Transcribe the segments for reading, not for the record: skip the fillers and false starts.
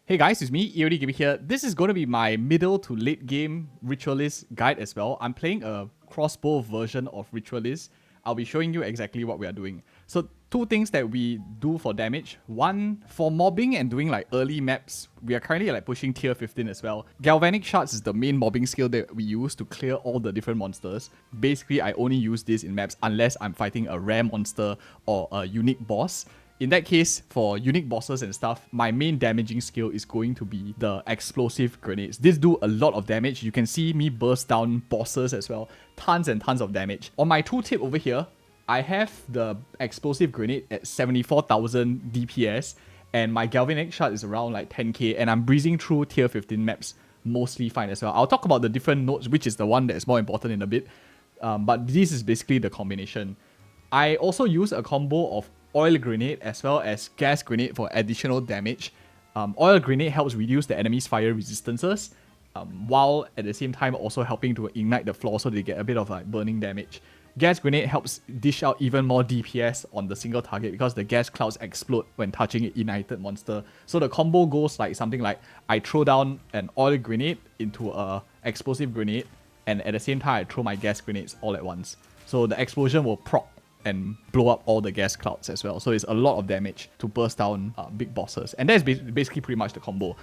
Hey guys, it's me, EODGamerZ here. This is going to be my middle to late game Ritualist guide as well. I'm playing a Crossbow version of Ritualist. I'll be showing you exactly what we are doing. So two things that we do for damage. One, for mobbing and doing like early maps, we are currently like pushing tier 15 as well. Galvanic Shards is the main mobbing skill that we use to clear all the different monsters. Basically, I only use this in maps unless I'm fighting a rare monster or a unique boss. In that case, for unique bosses and stuff, my main damaging skill is going to be the explosive grenades. These do a lot of damage. You can see me burst down bosses as well. Tons and tons of damage. On my tooltip over here, I have the explosive grenade at 74,000 DPS, and my galvanic shard is around like 10k, and I'm breezing through tier 15 maps mostly fine as well. I'll talk about the different nodes, which is the one that is more important in a bit, but this is basically the combination. I also use a combo of oil grenade as well as gas grenade for additional damage. Oil grenade helps reduce the enemy's fire resistances, while at the same time also helping to ignite the floor so they get a bit of like burning damage. Gas grenade helps dish out even more DPS on the single target because the gas clouds explode when touching an ignited monster. So the combo goes like something like I throw down an oil grenade into a explosive grenade, and at the same time I throw my gas grenades all at once. So the explosion will proc and blow up all the gas clouds as well. So it's a lot of damage to burst down big bosses. And that's basically pretty much the combo.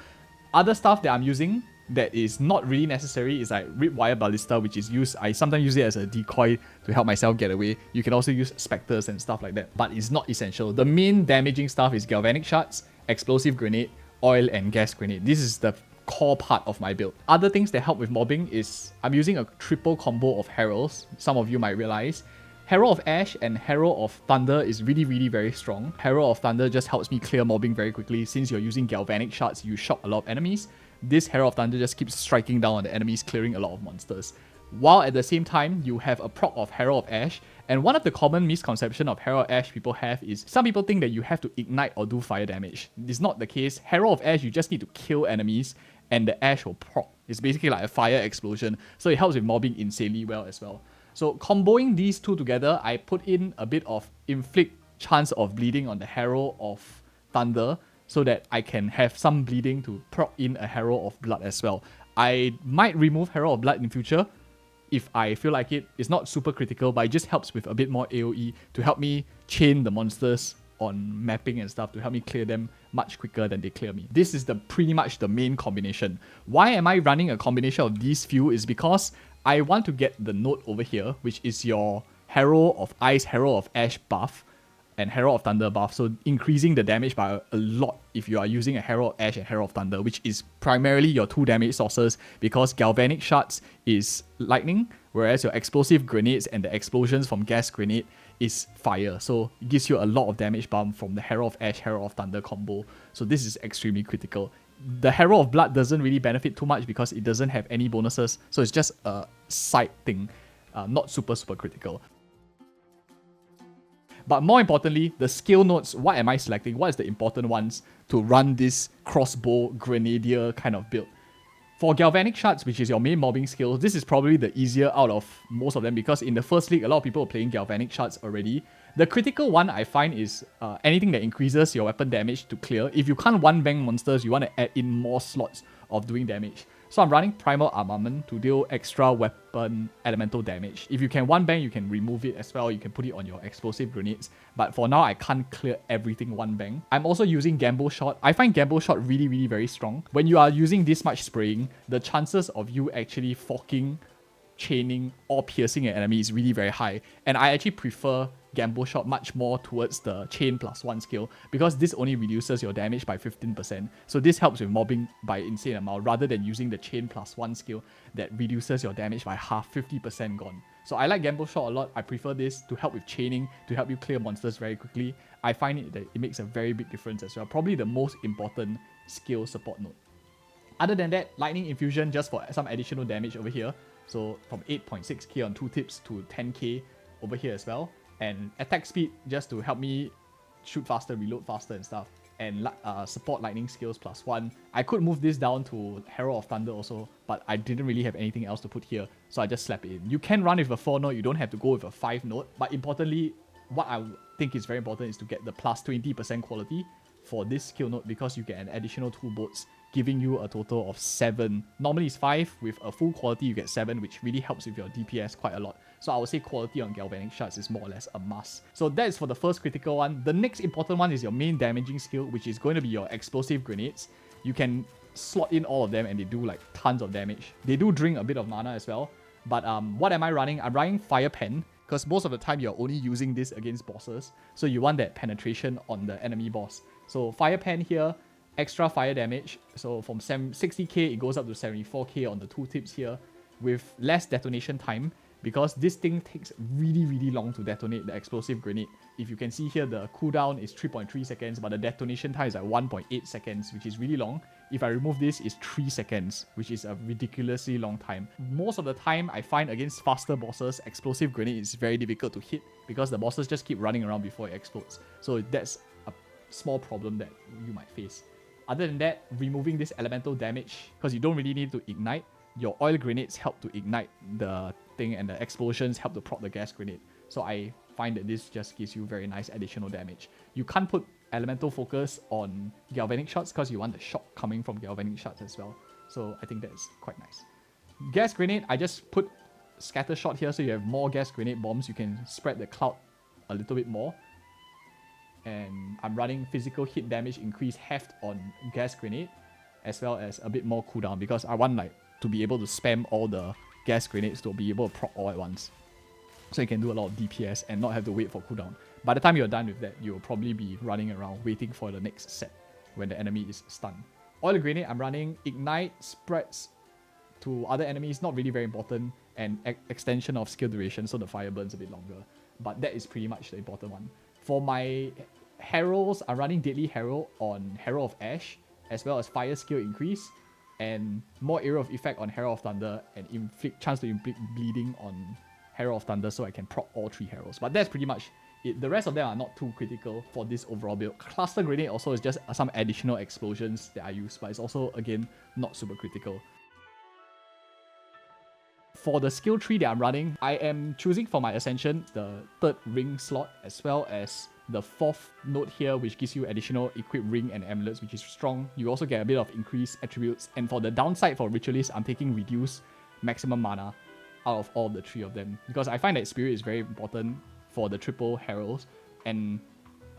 Other stuff that I'm using that is not really necessary is like Ripwire Ballista, which is used, I sometimes use it as a decoy to help myself get away. You can also use Spectres and stuff like that, but it's not essential. The main damaging stuff is Galvanic Shards, Explosive Grenade, Oil and Gas Grenade. This is the core part of my build. Other things that help with mobbing is I'm using a triple combo of Heralds. Some of you might realize Herald of Ash and Herald of Thunder is really very strong. Herald of Thunder just helps me clear mobbing very quickly. Since you're using Galvanic Shards, you shock a lot of enemies. This Herald of Thunder just keeps striking down on the enemies, clearing a lot of monsters. While at the same time, you have a proc of Herald of Ash. And one of the common misconceptions of Herald of Ash people have is some people think that you have to ignite or do fire damage. This is not the case. Herald of Ash, you just need to kill enemies and the Ash will proc. It's basically like a fire explosion. So it helps with mobbing insanely well as well. So comboing these two together, I put in a bit of inflict chance of bleeding on the Herald of Thunder so that I can have some bleeding to proc in a Herald of Blood as well. I might remove Herald of Blood in future if I feel like it. It's not super critical, but it just helps with a bit more AoE to help me chain the monsters on mapping and stuff to help me clear them much quicker than they clear me. This is pretty much the main combination. Why am I running a combination of these few is because I want to get the node over here, which is your Herald of Ice, Herald of Ash buff, and Herald of Thunder buff. So increasing the damage by a lot if you are using a Herald of Ash and Herald of Thunder, which is primarily your two damage sources because Galvanic Shards is lightning, whereas your explosive grenades and the explosions from gas grenade is fire. So it gives you a lot of damage bump from the Herald of Ash, Herald of Thunder combo. So this is extremely critical. The Herald of Blood doesn't really benefit too much because it doesn't have any bonuses. So it's just a side thing, not super critical. But more importantly, the skill nodes, what am I selecting? What is the important ones to run this crossbow grenadier kind of build? For Galvanic Shards, which is your main mobbing skill, this is probably the easier out of most of them because in the first league, a lot of people are playing Galvanic Shards already. The critical one I find is anything that increases your weapon damage to clear. If you can't one-bang monsters, you want to add in more slots of doing damage. So I'm running Primal Armament to deal extra weapon elemental damage. If you can one-bang, you can remove it as well. You can put it on your explosive grenades. But for now, I can't clear everything one-bang. I'm also using Gamble Shot. I find Gamble Shot really very strong. When you are using this much spraying, the chances of you actually forking, chaining, or piercing an enemy is really very high. And I actually prefer Gamble Shot much more towards the chain +1 skill because this only reduces your damage by 15%. So this helps with mobbing by insane amount rather than using the chain +1 skill that reduces your damage by half, 50% gone. So I like Gamble Shot a lot. I prefer this to help with chaining, to help you clear monsters very quickly. I find it that it makes a very big difference as well. Probably the most important skill support node. Other than that, Lightning Infusion just for some additional damage over here. So from 8.6k on 2 tips to 10k over here as well. And attack speed just to help me shoot faster, reload faster and stuff. And support lightning skills +1. I could move this down to Herald of Thunder also, but I didn't really have anything else to put here, so I just slap it in. You can run with a 4 node, you don't have to go with a 5 node. But importantly, what I think is very important is to get the +20% quality for this skill node because you get an additional 2 bolts, giving you a total of 7. Normally it's 5, with a full quality you get 7, which really helps with your DPS quite a lot. So I would say quality on Galvanic Shards is more or less a must. So that is for the first critical one. The next important one is your main damaging skill, which is going to be your explosive grenades. You can slot in all of them and they do like tons of damage. They do drink a bit of mana as well. But what am I running? I'm running Fire Pen, because most of the time you're only using this against bosses. So you want that penetration on the enemy boss. So Fire Pen here, extra fire damage. So from 60k, it goes up to 74k on the 2 tips here, with less detonation time, because this thing takes really, really long to detonate the explosive grenade. If you can see here, the cooldown is 3.3 seconds, but the detonation time is like 1.8 seconds, which is really long. If I remove this, it's 3 seconds, which is a ridiculously long time. Most of the time, I find against faster bosses, explosive grenade is very difficult to hit, because the bosses just keep running around before it explodes. So that's a small problem that you might face. Other than that, removing this elemental damage, because you don't really need to ignite, your oil grenades help to ignite the thing, and the explosions help to prop the gas grenade. So I find that this just gives you very nice additional damage. You can't put elemental focus on galvanic shots because you want the shock coming from galvanic shots as well. So I think that is quite nice. Gas grenade, I just put scatter shot here so you have more gas grenade bombs. You can spread the cloud a little bit more. And I'm running physical hit damage increase heft on gas grenade, as well as a bit more cooldown, because I want like to be able to spam all the gas grenades to be able to proc all at once. So you can do a lot of DPS and not have to wait for cooldown. By the time you're done with that, you'll probably be running around waiting for the next set when the enemy is stunned. Oil grenade, I'm running ignite, spreads to other enemies, not really very important, and extension of skill duration, so the fire burns a bit longer. But that is pretty much the important one. For my heralds, I'm running Deadly Herald on Herald of Ash, as well as fire skill increase, and more area of effect on Herald of Thunder, and chance to inflict bleeding on Herald of Thunder, so I can proc all 3 heralds. But that's pretty much it. The rest of them are not too critical for this overall build. Cluster Grenade also is just some additional explosions that I use, but it's also, again, not super critical. For the skill tree that I'm running, I am choosing for my Ascension the 3rd ring slot, as well as the 4th node here, which gives you additional equip ring and amulets, which is strong. You also get a bit of increased attributes. And for the downside for Ritualist, I'm taking reduced maximum mana out of all the 3 of them, because I find that Spirit is very important for the triple heralds, and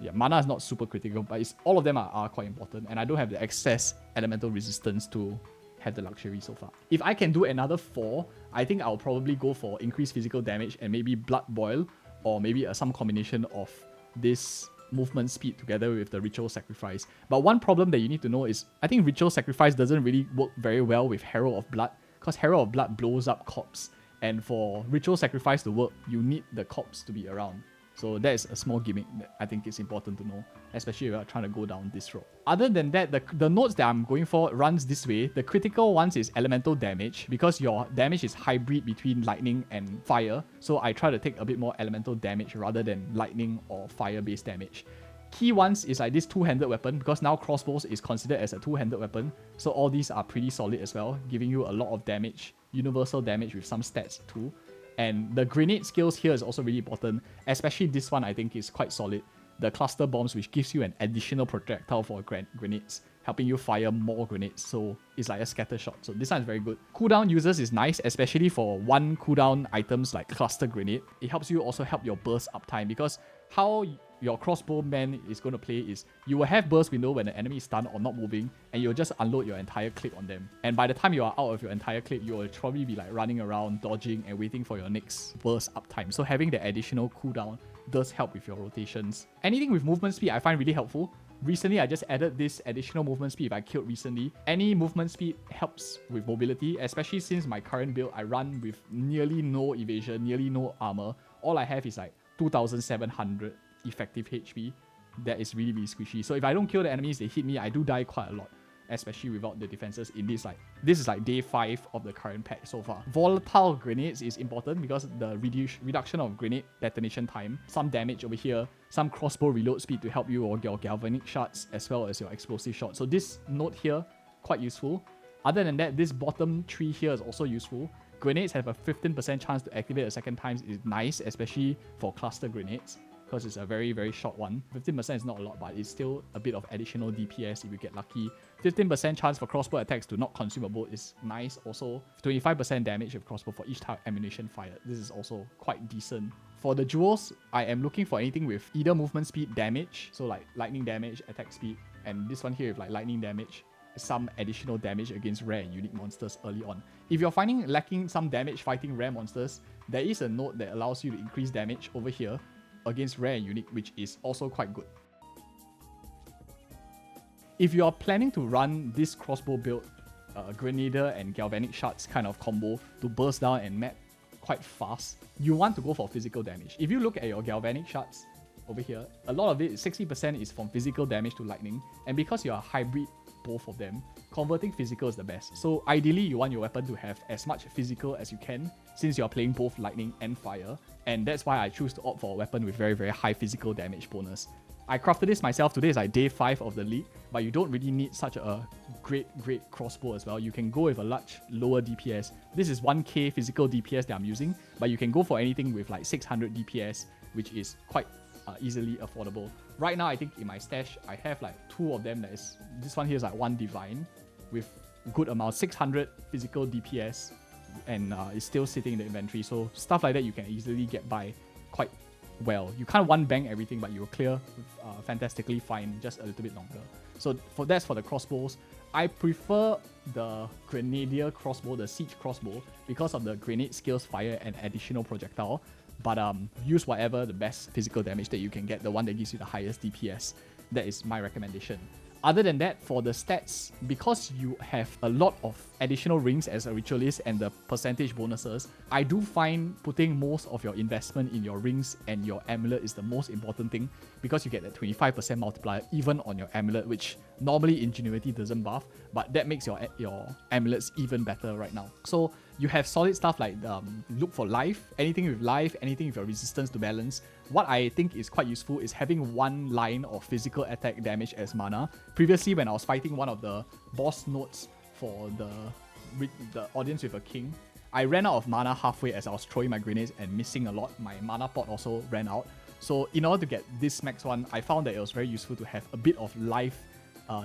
yeah, mana is not super critical, but all of them are quite important, and I don't have the excess elemental resistance to have the luxury so far. If I can do another 4, I think I'll probably go for increased physical damage and maybe Blood Boil, or maybe some combination of this movement speed together with the Ritual Sacrifice. But one problem that you need to know is, I think Ritual Sacrifice doesn't really work very well with Herald of Blood, because Herald of Blood blows up corpse, and for Ritual Sacrifice to work, you need the corpse to be around. So that is a small gimmick that I think is important to know, especially if you're trying to go down this road. Other than that, the nodes that I'm going for runs this way. The critical ones is elemental damage, because your damage is hybrid between lightning and fire. So I try to take a bit more elemental damage rather than lightning or fire-based damage. Key ones is like this 2-handed weapon, because now Crossbows is considered as a 2-handed weapon. So all these are pretty solid as well, giving you a lot of damage, universal damage with some stats too. And the grenade skills here is also really important, especially this one I think is quite solid. The cluster bombs, which gives you an additional projectile for grenades, helping you fire more grenades, so it's like a scatter shot. So this one is very good. Cooldown users is nice, especially for 1 cooldown items like cluster grenade. It helps you also help your burst uptime, because how your crossbow man is going to play is you will have burst window when the enemy is stunned or not moving, and you'll just unload your entire clip on them. And by the time you are out of your entire clip, you will probably be like running around, dodging, and waiting for your next burst uptime. So having the additional cooldown does help with your rotations. Anything with movement speed I find really helpful. Recently, I just added this additional movement speed if I killed recently. Any movement speed helps with mobility, especially since my current build, I run with nearly no evasion, nearly no armor. All I have is like 2,700 effective HP. That is really, really squishy. So if I don't kill the enemies, they hit me, I do die quite a lot, especially without the defenses in this. Like, this is like day 5 of the current patch so far. Volatile grenades is important because the reduction of grenade detonation time, some damage over here, some crossbow reload speed to help you or your galvanic shots, as well as your explosive shots. So this node here, quite useful. Other than that, this bottom tree here is also useful. Grenades have a 15% chance to activate a second time is nice, especially for cluster grenades, because it's a very, very short one. 15% is not a lot, but it's still a bit of additional DPS if you get lucky. 15% chance for crossbow attacks to not consume a bolt is nice. Also, 25% damage with crossbow for each type of ammunition fired. This is also quite decent. For the jewels, I am looking for anything with either movement speed, damage, so like lightning damage, attack speed, and this one here with like lightning damage, some additional damage against rare and unique monsters early on. If you're finding lacking some damage fighting rare monsters, there is a node that allows you to increase damage over here against rare and unique, which is also quite good. If you are planning to run this crossbow build, Grenadier and Galvanic Shards kind of combo to burst down and map quite fast, you want to go for physical damage. If you look at your Galvanic Shards over here, a lot of it, 60% is from physical damage to lightning, and because you are hybrid both of them, converting physical is the best. So ideally you want your weapon to have as much physical as you can, since you're playing both lightning and fire, and that's why I choose to opt for a weapon with very, very high physical damage bonus. I crafted this myself. Today is like day 5 of the league, but you don't really need such a great crossbow as well. You can go with a much lower DPS. This is 1k physical DPS that I'm using, but you can go for anything with like 600 DPS, which is quite easily affordable. Right now, I think in my stash, I have like 2 of them. That is, this one here is like 1 divine with good amount, 600 physical DPS, and it's still sitting in the inventory. So stuff like that you can easily get by quite well. You can't one bang everything, but you'll clear fantastically fine, just a little bit longer. So that's for the crossbows. I prefer the Grenadier crossbow, the siege crossbow, because of the grenade skills, fire, and additional projectile. But use whatever the best physical damage that you can get, the one that gives you the highest DPS. That is my recommendation. Other than that, for the stats, because you have a lot of additional rings as a ritualist and the percentage bonuses, I do find putting most of your investment in your rings and your amulet is the most important thing, because you get that 25% multiplier even on your amulet, which normally Ingenuity doesn't buff, but that makes your amulets even better right now. So you have solid stuff like look for life, anything with life, anything with your resistance to balance. What I think is quite useful is having 1 line of physical attack damage as mana. Previously, when I was fighting one of the boss nodes for the audience with a king, I ran out of mana halfway as I was throwing my grenades and missing a lot. My mana pot also ran out. So in order to get this max one, I found that it was very useful to have a bit of life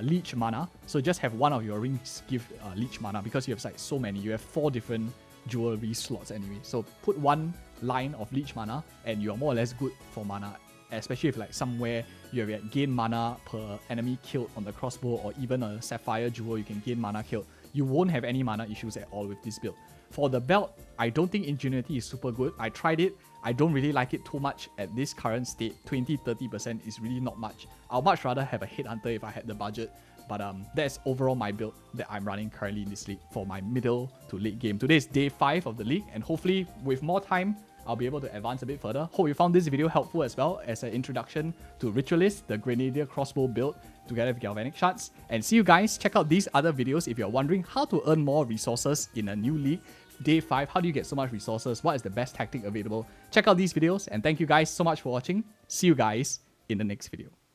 leech mana. So just have one of your rings give leech mana, because you have like so many. You have 4 different jewelry slots anyway. So put 1 line of leech mana and you're more or less good for mana, especially if like somewhere you have gain mana per enemy killed on the crossbow, or even a sapphire jewel you can gain mana killed. You won't have any mana issues at all with this build. For the belt, I don't think Ingenuity is super good. I tried it. I don't really like it too much at this current state. 20-30% is really not much. I'll much rather have a Headhunter if I had the budget. But that's overall my build that I'm running currently in this league for my middle to late game. Today is day 5 of the league, and hopefully with more time, I'll be able to advance a bit further. Hope you found this video helpful as well as an introduction to Ritualist, the Grenadier crossbow build together with Galvanic Shards. And see you guys. Check out these other videos if you're wondering how to earn more resources in a new league. Day 5, how do you get so much resources? What is the best tactic available? Check out these videos, and thank you guys so much for watching. See you guys in the next video.